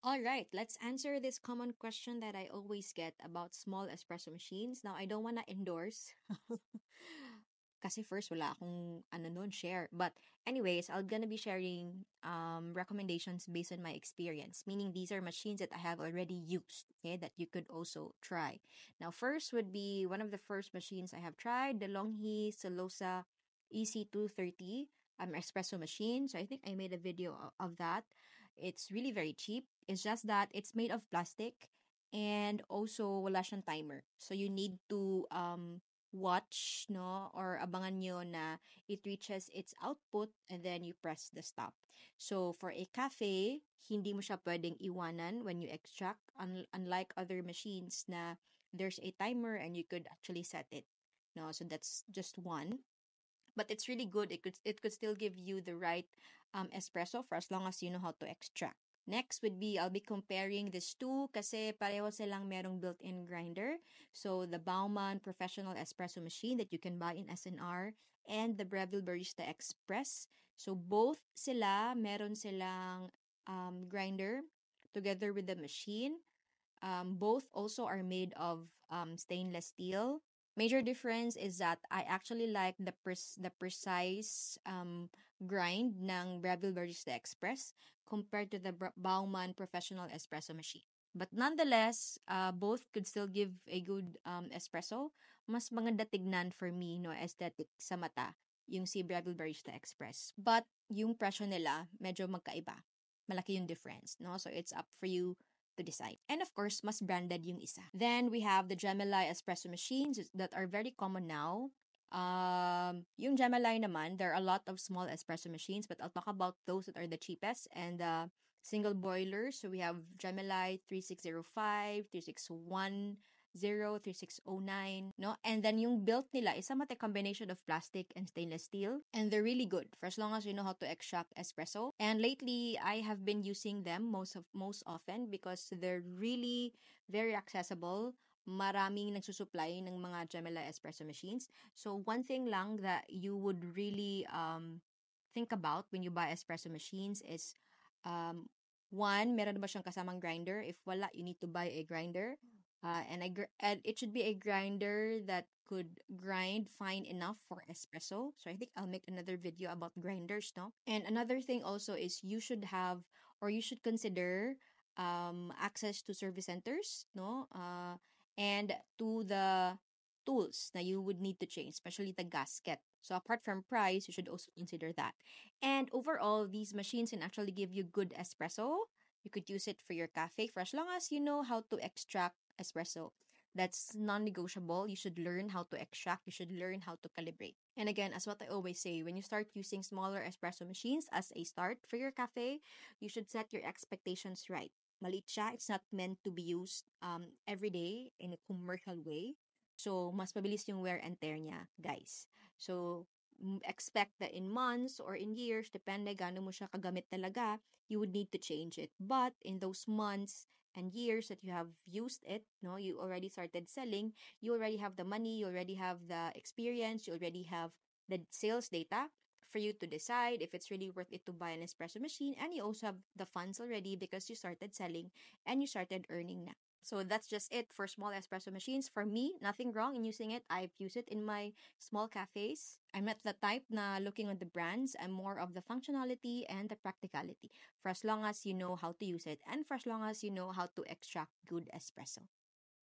All right, let's answer this common question that I always get about small espresso machines. Now, I don't want to endorse kasi first wala akong ano nun, share. But anyways, I'm gonna be sharing recommendations based on my experience, meaning these are machines that I have already used, okay, that you could also try. Now, first would be one of the first machines I have tried, the Longhi Celosa EC230 espresso machine. So I think I made a video of that. It's really very cheap. It's just that it's made of plastic and also wala siyang timer. So you need to watch, no, or abangan nyo na it reaches its output and then you press the stop. So for a cafe, hindi mo siya pwedeng iwanan when you extract, unlike other machines na there's a timer and you could actually set it. No, so that's just one, but it's really good. It could still give you the right espresso for as long as you know how to extract. Next would be I'll be comparing these two kasi pareho silang merong built-in grinder. So the Bauman Professional Espresso Machine that you can buy in SNR and the Breville Barista Express. So both sila meron silang grinder together with the machine. Both also are made of stainless steel. Major difference is that I actually like the precise grind ng Breville Barista Express compared to the Bauman Professional Espresso Machine. But nonetheless, both could still give a good espresso. Mas maganda tignan for me, no, aesthetic sa mata, yung si Breville Barista Express. But yung presyo nila, medyo magkaiba. Malaki yung difference, no? So it's up for you to decide. And of course, mas branded yung isa. Then we have the Gemini espresso machines that are very common now. Yung Gemini naman, there are a lot of small espresso machines, but I'll talk about those that are the cheapest and single boilers. So we have Gemini 3605, 3610, 3609, no? And then yung built nila is somewhat a combination of plastic and stainless steel. And they're really good for as long as you know how to extract espresso. And lately, I have been using them most often because they're really very accessible. Maraming nagsusupply ng mga Gemini espresso machines. So one thing lang that you would really think about when you buy espresso machines is um, one, meron ba siyang kasamang grinder? If wala, you need to buy a grinder. And it should be a grinder that could grind fine enough for espresso. So I think I'll make another video about grinders, no? And another thing also is you should have or you should consider access to service centers, no? And to the tools that you would need to change, especially the gasket. So apart from price, you should also consider that. And overall, these machines can actually give you good espresso. You could use it for your cafe for as long as you know how to extract espresso. That's non-negotiable. You should learn how to extract. You should learn how to calibrate. And again, as what I always say, when you start using smaller espresso machines as a start for your cafe, you should set your expectations right. Maliit siya. It's not meant to be used every day in a commercial way. So, mas mabilis yung wear and tear niya, guys. So, expect that in months or in years, depende gaano mo siya kagamit talaga, you would need to change it. But in those months and years that you have used it, no, you already started selling, you already have the money, you already have the experience, you already have the sales data for you to decide if it's really worth it to buy an espresso machine, and you also have the funds already because you started selling and you started earning na. So that's just it for small espresso machines. For me, nothing wrong in using it. I've used it in my small cafes. I'm not the type na looking on the brands. I'm more of the functionality and the practicality. For as long as you know how to use it and for as long as you know how to extract good espresso.